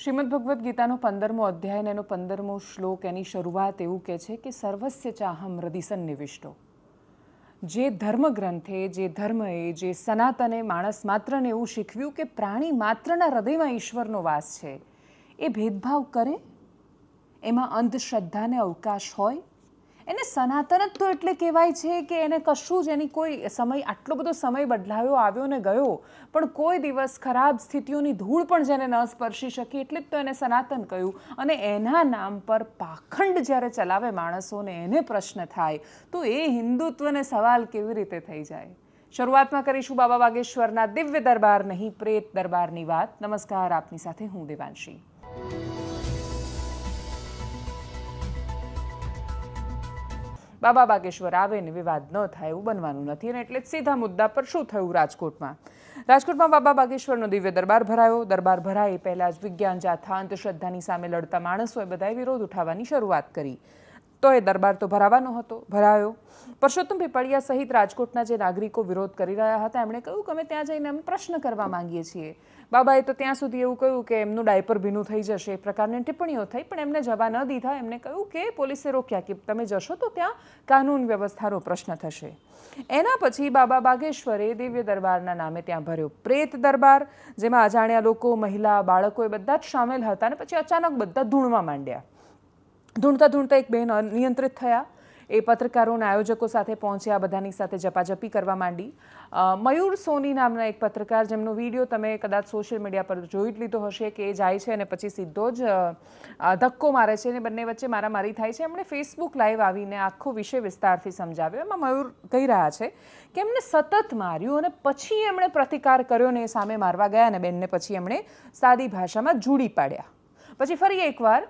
શ્રીમદ ભગવદ્ ગીતાનો 15મો અધ્યાય અને એનો 15મો શ્લોક એની શરૂઆત એવું કહે છે કે સર્વસ્ય ચાહમ હૃદિ સન્નિવિષ્ટો. જે ધર્મગ્રંથે, જે ધર્મએ, જે સનાતને માણસ માત્રને એવું શીખવ્યું કે પ્રાણી માત્રના હૃદયમાં ઈશ્વરનો વાસ છે, એ ભેદભાવ કરે, એમાં અંધશ્રદ્ધાને અવકાશ હોય, એને સનાતન જ તો એટલે કહેવાય છે કે એને કશું જ એની કોઈ સમય, આટલો બધો સમય બદલાયો, આવ્યો ને ગયો, પણ કોઈ દિવસ ખરાબ સ્થિતિઓની ધૂળ પણ જેને ન સ્પર્શી શકી, એટલે જ તો એને સનાતન કહ્યું. અને એના નામ પર પાખંડ જ્યારે ચલાવે માણસોને, એને પ્રશ્ન થાય તો એ હિન્દુત્વને સવાલ કેવી રીતે થઈ જાય? શરૂઆતમાં કરીશું બાબા વાગેશ્વરના દિવ્ય દરબાર નહીં, પ્રેત દરબારની વાત. નમસ્કાર, આપની સાથે હું દેવાંશી. બાબા બાગેશ્વર આવે ને વિવાદ ન થાય એવું બનવાનું નથી, અને એટલે જ સીધા મુદ્દા પર શું થયું રાજકોટમાં. રાજકોટમાં બાબા બાગેશ્વરનો દિવ્ય દરબાર ભરાયો. દરબાર ભરાય એ પહેલાં જ વિજ્ઞાન જાથા, અંધશ્રદ્ધાની સામે લડતા માણસોએ બધાએ વિરોધ ઉઠાવવાની શરૂઆત કરી. તો એ દરબાર તો ભરાવાનો હતો, ભરાયો. પરસોત્તમ પીપળિયા સહિત રાજકોટના જે નાગરિકો વિરોધ કરી રહ્યા હતા, એમણે કહ્યું કે અમે ત્યાં જઈને અમે પ્રશ્ન કરવા માંગીએ છીએ. બાબાએ તો ત્યાં સુધી એવું કહ્યું કે એમનું ડાયપર ભીનું થઈ જશે, એ પ્રકારની ટિપ્પણીઓ થઈ, પણ એમને જવા ન દીધા. એમને કહ્યું કે પોલીસે રોક્યા કે તમે જશો તો ત્યાં કાનૂન વ્યવસ્થાનો પ્રશ્ન થશે. એના પછી બાબા બાગેશ્વરે દિવ્ય દરબારના નામે ત્યાં ભર્યો પ્રેત દરબાર, જેમાં અજાણ્યા લોકો, મહિલા, બાળકો એ બધા જ સામેલ હતા. અને પછી અચાનક બધા ધૂણવા માંડ્યા. ધૂણતા ધૂણતા એક બહેન અનિયંત્રિત થયા. એ પત્રકારોના આયોજકો સાથે પહોંચ્યા, બધાની સાથે ઝપાઝપી કરવા માંડી. મયુર સોની નામના એક પત્રકાર, જેમનો વિડીયો તમે કદાચ સોશિયલ મીડિયા પર જોઈ જ લીધો હશે, કે એ જાય છે અને પછી સીધો જ ધક્કો મારે છે અને બંને વચ્ચે મારામારી થાય છે. એમણે ફેસબુક લાઈવ આવીને આખો વિષય વિસ્તારથી સમજાવ્યો. એમાં મયુર કહી રહ્યા છે કે એમને સતત માર્યું અને પછી એમણે પ્રતિકાર કર્યો ને એ સામે મારવા ગયા, અને બેનને પછી એમણે સાદી ભાષામાં જુડી પાડ્યા. પછી ફરી એકવાર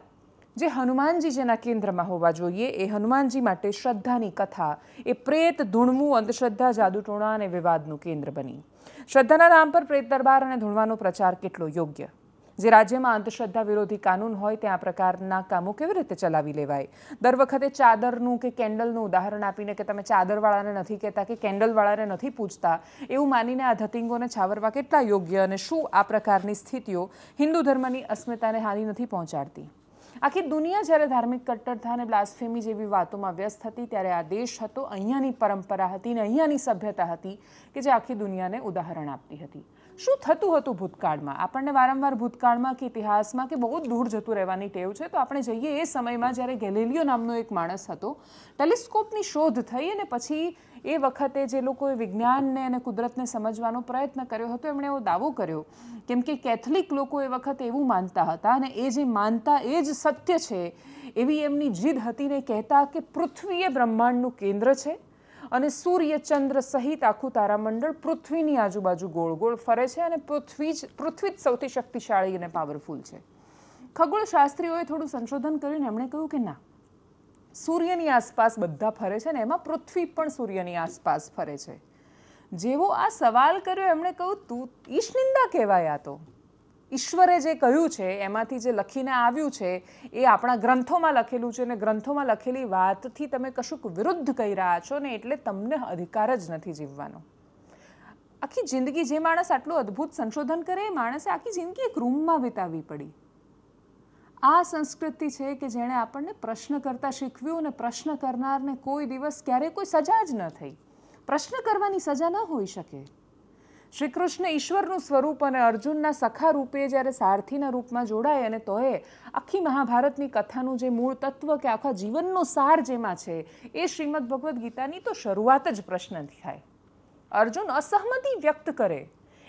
જે હનુમાનજી જેના કેન્દ્રમાં હોવા જોઈએ, એ હનુમાનજી માટે શ્રદ્ધાની કથા, એ પ્રેત, ધૂણવું, અંધશ્રદ્ધા, જાદુટોણા અને વિવાદનું કેન્દ્ર બની. શ્રદ્ધાના નામ પર પ્રેત દરબાર અને ધૂણવાનો પ્રચાર કેટલો યોગ્ય? જે રાજ્યમાં અંધશ્રદ્ધા વિરોધી કાનૂન હોય ત્યાં આ પ્રકારના કામો કેવી રીતે ચલાવી લેવાય? દર વખતે ચાદરનું કે કેન્ડલનું ઉદાહરણ આપીને કે તમે ચાદરવાળાને નથી કહેતા કે કેન્ડલવાળાને નથી પૂછતા, એવું માનીને આ ધતિંગોને છાવરવા કેટલા યોગ્ય? અને શું આ પ્રકારની સ્થિતિઓ હિન્દુ ધર્મની અસ્મિતાને હાનિ નથી પહોંચાડતી? આખી દુનિયા જ્યારે ધાર્મિક કટ્ટરતા અને બ્લાસ્ફેમી જેવી વાતોમાં વ્યસ્ત હતી, ત્યારે આ દેશ હતો, અહીંયાની પરંપરા હતી ને અહીંયાની સભ્યતા હતી કે જે આખી દુનિયાને ઉદાહરણ આપતી હતી. શું થતું હતું ભૂતકાળમાં? આપણને વારંવાર ભૂતકાળમાં કે ઇતિહાસમાં કે બહુ દૂર જતું રહેવાની ટેવ છે, તો આપણે જઈએ એ સમયમાં જ્યારે ગેલિલિયો નામનો એક માણસ હતો. ટેલિસ્કોપની શોધ થઈ અને પછી એ વખતે જે લોકોએ વિજ્ઞાનને અને કુદરતને સમજવાનો પ્રયત્ન કર્યો હતો, એમણે એવો દાવો કર્યો, કેમ કે કેથલિક લોકો એ વખતે એવું માનતા હતા, અને એ જે માનતા એ જ સત્ય છે એવી એમની જીદ હતી ને કહેતા કે પૃથ્વી એ બ્રહ્માંડનું કેન્દ્ર છે અને સૂર્ય, ચંદ્ર સહિત આખું તારામંડળ પૃથ્વીની આજુબાજુ ગોળ ગોળ ફરે છે અને પૃથ્વી જ સૌથી શક્તિશાળી અને પાવરફુલ છે. ખગોળશાસ્ત્રીઓએ થોડું સંશોધન કરીને એમણે કહ્યું કે ના, સૂર્યની આસપાસ બધા ફરે છે ને એમાં પૃથ્વી પણ સૂર્યની આસપાસ ફરે છે. જેવો આ સવાલ કર્યો, એમણે કહ્યું તું ઈશનિંદા કહેવાય. આ તો ઈશ્વરે જે કહ્યું છે એમાંથી જે લખીને આવ્યું છે એ આપણા ગ્રંથોમાં લખેલું છે, અને ગ્રંથોમાં લખેલી વાતથી તમે કશુંક વિરુદ્ધ કહી રહ્યા છો ને એટલે તમને અધિકાર જ નથી જીવવાનો. આખી જિંદગી જે માણસ આટલું અદ્ભુત સંશોધન કરે, એ માણસે આખી જિંદગી એક રૂમમાં વિતાવવી પડી. આ સંસ્કૃતિ છે કે જેણે આપણને પ્રશ્ન કરતા શીખવ્યું, અને પ્રશ્ન કરનારને કોઈ દિવસ ક્યારેય કોઈ સજા જ ન થઈ. પ્રશ્ન કરવાની સજા ન હોઈ શકે. શ્રી કૃષ્ણ ઈશ્વરનું સ્વરૂપ અને અર્જુનના સખા રૂપે જ્યારે સારથીના રૂપમાં જોડાય, અને તોય આખી મહાભારતની કથાનું જે મૂળ તત્વ કે આખા જીવનનો સાર જેમાં છે, એ શ્રીમદ ભગવદ્ ગીતાની તો શરૂઆત જ પ્રશ્નથી થાય. અર્જુન અસહમતિ વ્યક્ત કરે,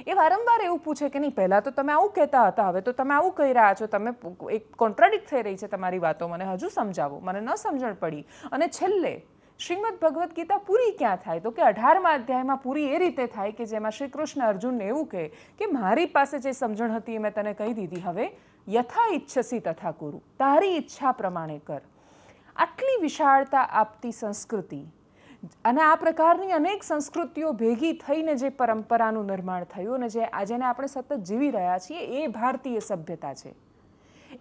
એ વારંવાર એવું પૂછે કે નહીં, પહેલાં તો તમે આવું કહેતા હતા, હવે તો તમે આવું કહી રહ્યા છો, તમે એક કોન્ટ્રાડિક્ટ થઈ રહી છે તમારી વાતો, મને હજુ સમજાવો, મને ન સમજણ પડી. અને છેલ્લે શ્રીમદ ભગવદ્ ગીતા પૂરી ક્યાં થાય? તો કે 18મા અધ્યાયમાં પૂરી એ રીતે થાય કે જેમાં શ્રી કૃષ્ણ અર્જુનને એવું કહે કે મારી પાસે જે સમજણ હતી એ મેં તને કહી દીધી, હવે યથા ઈચ્છસી તથા કુરુ, તારી ઈચ્છા પ્રમાણે કર. આટલી વિશાળતા આપતી સંસ્કૃતિ અને આ પ્રકારની અનેક સંસ્કૃતિઓ ભેગી થઈને જે પરંપરાનું નિર્માણ થયું અને જેને આપણે સતત જીવી રહ્યા છીએ, એ ભારતીય સભ્યતા છે.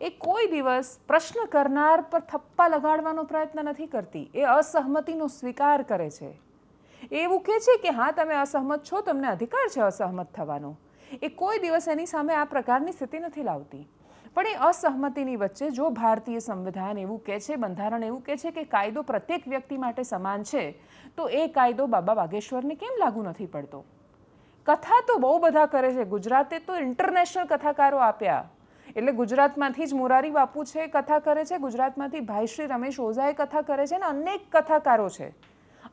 એ કોઈ દિવસ પ્રશ્ન કરનાર પર થપ્પા લગાડવાનો પ્રયત્ન નથી કરતી. એ અસહમતિનો સ્વીકાર કરે છે. એવું કહે છે કે હા, તમે અસહમત છો, તમને અધિકાર છે અસહમત થવાનો. એ કોઈ દિવસ એની સામે આ પ્રકારની સ્થિતિ નથી લાવતી. પણ એ અસહમતિની વચ્ચે જો ભારતીય સંવિધાન એવું કહે છે, બંધારણ એવું કહે છે કે કાયદો પ્રત્યેક વ્યક્તિ માટે સમાન છે, તો એ કાયદો બાબા વાગેશ્વરને કેમ લાગુ નથી પડતો? કથા તો બહુ બધા કરે છે. ગુજરાતે તો ઇન્ટરનેશનલ કથાકારો આપ્યા. એટલે ગુજરાતમાંથી જ મોરારી બાપુ છે કથા કરે છે, ગુજરાતમાંથી ભાઈ શ્રી રમેશ ઓઝાએ કથા કરે છે, અને અનેક કથાકારો છે.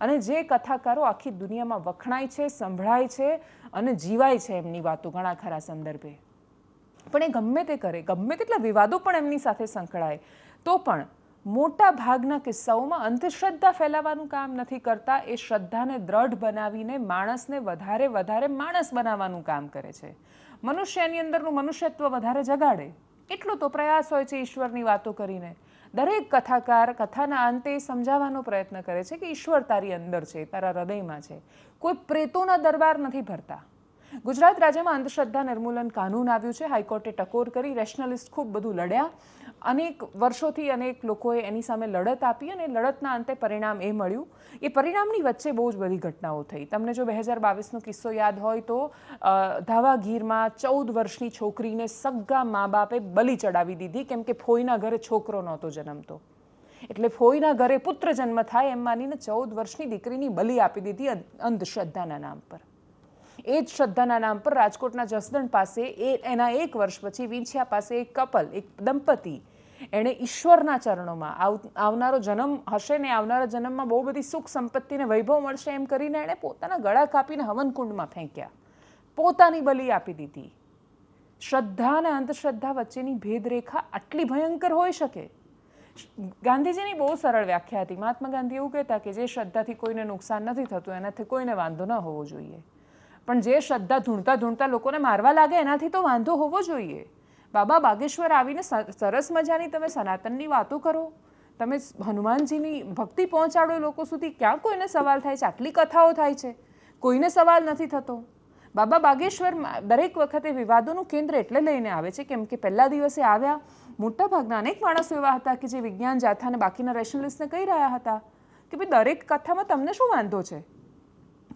અને જે કથાકારો આખી દુનિયામાં વખણાય છે, સંભળાય છે અને જીવાય છે એમની વાતો ઘણા ખરા સંદર્ભે. પણ એ ગમે તે કરે, ગમે તેટલા વિવાદો પણ એમની સાથે સંકળાય, તો પણ મોટા ભાગના કિસ્સાઓમાં અંધશ્રદ્ધા ફેલાવવાનું કામ નથી કરતા. એ શ્રદ્ધાને દ્રઢ બનાવીને માણસને વધારે માણસ બનાવવાનું કામ કરે છે. મનુષ્યની અંદરનું મનુષ્યત્વ વધારે જગાડે એટલો તો પ્રયાસ હોય છે ઈશ્વરની વાતો કરીને. દરેક કથાકાર કથાના અંતે સમજાવવાનો પ્રયત્ન કરે છે કે ઈશ્વર તારી અંદર છે, તારા હૃદયમાં છે. કોઈ પ્રેતોના દરબાર નથી ભરતા. ગુજરાત રાજ્યમાં અંધશ્રદ્ધા નિર્મૂલન કાનૂન આવ્યું છે. હાઈકોર્ટે ટકોર કરી, રેશનલિસ્ટ ખૂબ બધું લડ્યા. અનેક વર્ષોથી અનેક લોકોએ એની સામે લડત આપી અને લડતના અંતે પરિણામ એ મળ્યું. એ પરિણામની વચ્ચે બહુ જ બધી ઘટનાઓ થઈ. તમને જો 2022નો કિસ્સો યાદ હોય તો ધાવાગીરમાં 14 વર્ષની છોકરીને સગ્ગા મા બાપે બલી ચડાવી દીધી, કેમ કે ફોઈના ઘરે છોકરો નહોતો જન્મતો. એટલે ફોઈના ઘરે પુત્ર જન્મ થાય એમ માનીને 14 વર્ષની દીકરીની બલી આપી દીધી અંધશ્રદ્ધાના નામ પર. એ જ શ્રદ્ધાના નામ પર રાજકોટના જસદણ પાસે એના 1 વર્ષ પછી વિંછિયા પાસે એક કપલ, એક દંપતી, એણે ઈશ્વરના ચરણોમાં આવનારો જન્મ હશે ને આવનારા જન્મમાં બહુ બધી સુખ સંપત્તિને વૈભવ મળશે એમ કરીને એણે પોતાના ગળા કાપીને હવનકુંડમાં ફેંક્યા, પોતાની બલી આપી દીધી. શ્રદ્ધા અને અંધશ્રદ્ધા વચ્ચેની ભેદરેખા આટલી ભયંકર હોઈ શકે? ગાંધીજીની બહુ સરળ વ્યાખ્યા હતી. મહાત્મા ગાંધી એવું કહેતા કે જે શ્રદ્ધાથી કોઈને નુકસાન નથી થતું એનાથી કોઈને વાંધો ન હોવો જોઈએ, પણ જે શ્રદ્ધા ધૂણતા લોકોને મારવા લાગે એનાથી તો વાંધો હોવો જોઈએ. બાબા બાગેશ્વર આવીને સરસ મજાની તમે સનાતનની વાતો કરો, તમે હનુમાનજીની ભક્તિ પહોંચાડો લોકો સુધી, ક્યાં કોઈને સવાલ થાય છે? આટલી કથાઓ થાય છે, કોઈને સવાલ નથી થતો. બાબા બાગેશ્વર દરેક વખતે વિવાદોનું કેન્દ્ર એટલે લઈને આવે છે કેમ કે પહેલા દિવસે આવ્યા મોટાભાગના અનેક માણસો એવા હતા કે જે વિજ્ઞાન જાથાને બાકીના રેશનલિસ્ટને કહી રહ્યા હતા કે ભાઈ દરેક કથામાં તમને શું વાંધો છે?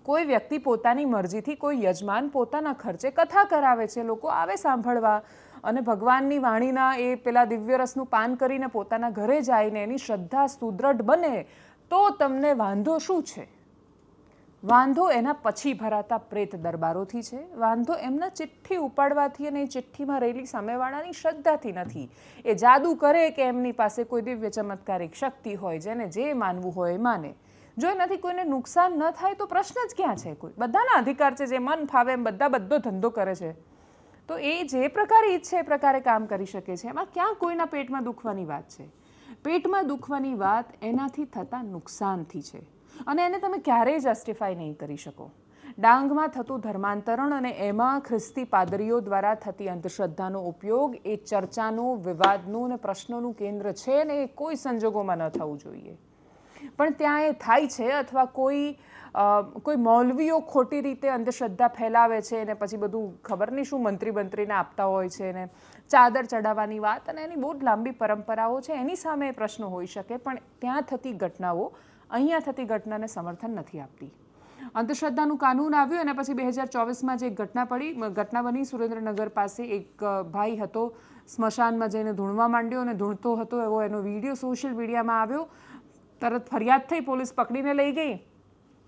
કોઈ વ્યક્તિ પોતાની મરજીથી, કોઈ યજમાન પોતાના ખર્ચે કથા કરાવે છે, લોકો આવે સાંભળવા અને ભગવાનની વાણીના એ પેલા દિવ્ય રસનું પાન કરીને પોતાના ઘરે જઈને એની શ્રદ્ધા સુદૃઢ બને તો તમને વાંધો શું છે? વાંધો એના પછી ભરાતા પ્રેત દરબારોથી છે. વાંધો એમના ચિઠ્ઠી ઉપાડવાથી અને એ ચિઠ્ઠીમાં રહેલી સામેવાળાની શ્રદ્ધાથી નથી. એ જાદુ કરે કે એમની પાસે કોઈ દિવ્ય ચમત્કારિક શક્તિ હોય, જેને જે માનવું હોય એ માને. જો એનાથી કોઈને નુકસાન ન થાય તો પ્રશ્ન જ ક્યાં છે? કોઈ બધાના અધિકાર છે, જે મન ફાવે એમ બધો ધંધો કરે છે, તો એ જે પ્રકારે ઈચ્છે એ પ્રકારે કામ કરી શકે છે. એમાં ક્યાં કોઈના પેટમાં દુખવાની વાત છે? પેટમાં દુખવાની વાત એનાથી થતા નુકસાનથી છે, અને એને તમે ક્યારેય જસ્ટિફાય નહીં કરી શકો. ડાંગમાં થતું ધર્માંતરણ અને એમાં ખ્રિસ્તી પાદરીઓ દ્વારા થતી અંધશ્રદ્ધાનો ઉપયોગ એ ચર્ચાનું, વિવાદનું અને પ્રશ્નોનું કેન્દ્ર છે ને એ કોઈ સંજોગોમાં ન થવું જોઈએ. પણ ત્યાં એ થાય છે, અથવા કોઈ મૌલવીઓ ખોટી રીતે અંધશ્રદ્ધા ફેલાવે છે અને પછી બધું ખબર નહીં શું મંત્રીને આપતા હોય છે ને ચાદર ચડાવવાની વાત, અને એની બહુ જ લાંબી પરંપરાઓ છે. એની સામે એ પ્રશ્નો હોઈ શકે, પણ ત્યાં થતી ઘટનાઓ અહીંયા થતી ઘટનાને સમર્થન નથી આપતી. અંધશ્રદ્ધાનું કાનૂન આવ્યું અને પછી 2024માં જે ઘટના બની સુરેન્દ્રનગર પાસે એક ભાઈ હતો, સ્મશાનમાં જઈને ધૂણવા માંડ્યો અને ધૂણતો હતો એવો એનો વિડીયો સોશિયલ મીડિયામાં આવ્યો. તરત ફરિયાદ થઈ, પોલીસ પકડીને લઈ ગઈ,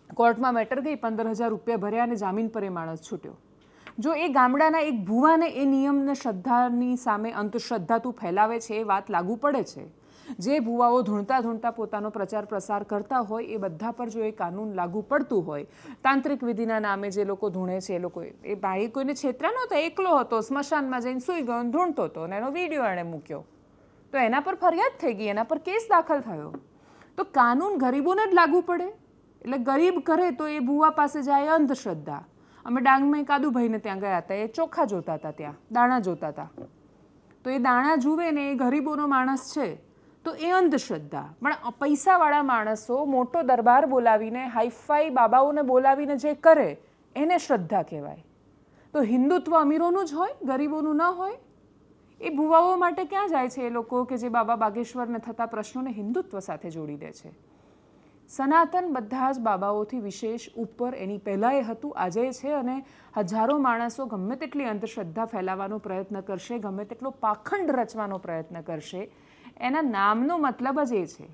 કોર્ટમાં મેટર ગઈ, 15,000 રૂપિયા ભર્યા અને જામીન પર એ માણસ છૂટ્યો. જો એ ગામડાના એક ભુવાને એ નિયમને શ્રદ્ધાની સામે અંધશ્રદ્ધા તું ફેલાવે છે એ વાત લાગુ પડે છે, જે ભુવાઓ ધૂણતા પોતાનો પ્રચાર પ્રસાર કરતા હોય એ બધા પર જો એ કાનૂન લાગુ પડતું હોય, તાંત્રિક વિધિના નામે જે લોકો ધૂણે છે એ લોકો, એ ભાઈ કોઈને છેતરા નહોતો, એકલો હતો, સ્મશાનમાં જઈને સૂઈ ગયો, ધૂણતો હતો અને એનો વિડીયો એણે મૂક્યો, તો એના પર ફરિયાદ થઈ ગઈ, એના પર કેસ દાખલ થયો. તો કાનૂન ગરીબોને જ લાગુ પડે, એટલે ગરીબ કરે તો એ ભુવા પાસે જાય અંધશ્રદ્ધા. અમે ડાંગમાં કાદુભાઈને ત્યાં ગયા હતા, એ ચોખા જોતા હતા, ત્યાં દાણા જોતા હતા, તો એ દાણા જુએ ને એ ગરીબોનો માણસ છે તો એ અંધશ્રદ્ધા. પણ પૈસાવાળા માણસો મોટો દરબાર બોલાવીને, હાઈફાઈ બાબાઓને બોલાવીને જે કરે એને શ્રદ્ધા કહેવાય. તો હિન્દુત્વ અમીરોનું જ હોય, ગરીબોનું ન હોય. એ ભુવાઓ માટે ક્યાં જાય છે એ લોકો કે જે બાબા બાગેશ્વરને થતા પ્રશ્નોને હિન્દુત્વ સાથે જોડી દે છે? સનાતન બધા જ બાબાઓથી વિશેષ ઉપર એની પહેલાં એ હતું, આજે છે, અને હજારો માણસો ગમે તેટલી અંધશ્રદ્ધા ફેલાવવાનો પ્રયત્ન કરશે, ગમે તેટલો પાખંડ રચવાનો પ્રયત્ન કરશે, એના નામનો મતલબ જ એ છે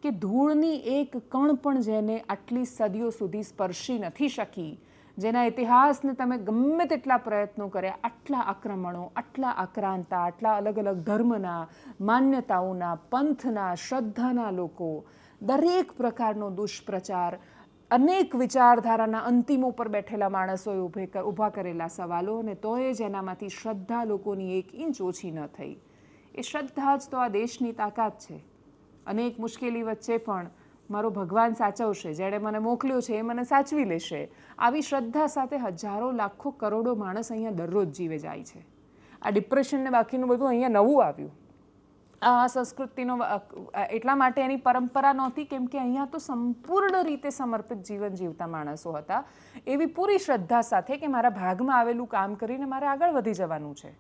કે ધૂળની એક કણ પણ જેને આટલી સદીઓ સુધી સ્પર્શી નથી શકી, જેના ઇતિહાસને તમે ગમે તેટલા પ્રયત્નો કર્યા, આટલા આક્રમણો, આટલા આક્રાંતા, આટલા અલગ અલગ ધર્મના, માન્યતાઓના, પંથના, શ્રદ્ધાના લોકો, દરેક પ્રકારનો દુષ્પ્રચાર, અનેક વિચારધારાના અંતિમો પર બેઠેલા માણસોએ ઊભા કરેલા સવાલો, અને તોય જ એનામાંથી શ્રદ્ધા લોકોની 1 ઇંચ ઓછી ન થઈ. એ શ્રદ્ધા જ તો આ દેશની તાકાત છે. અનેક મુશ્કેલી વચ્ચે પણ મારો ભગવાન સાચવશે, જેણે મને મોકલ્યો છે એ મને સાચવી લેશે, આવી શ્રદ્ધા સાથે હજારો, લાખો, કરોડો માણસ અહીંયા દરરોજ જીવે જાય છે. આ ડિપ્રેશન ને બાકીનું બધું અહીંયા નવું આવ્યું. આ સંસ્કૃતિનો એટલા માટે એની પરંપરા નહોતી કેમ કે અહીંયા તો સંપૂર્ણ રીતે સમર્પિત જીવન જીવતા માણસો હતા, એવી પૂરી શ્રદ્ધા સાથે કે મારા ભાગમાં આવેલું કામ કરીને મારે આગળ વધી જવાનું છે.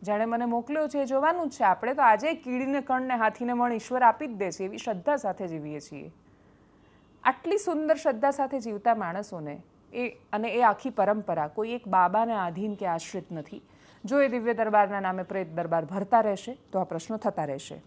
જાણે મને મોકલ્યો છે એ જોવાનું જ છે. આપણે તો આજે કીડીને કણને હાથીને મણ ઈશ્વર આપી જ દે છે, એવી શ્રદ્ધા સાથે જીવીએ છીએ. આટલી સુંદર શ્રદ્ધા સાથે જીવતા માણસોને અને એ આખી પરંપરા કોઈ એક બાબાને આધીન કે આશ્રિત નથી. જો એ દિવ્ય દરબારના નામે પ્રેત દરબાર ભરતા રહેશે તો આ પ્રશ્નો થતા રહેશે.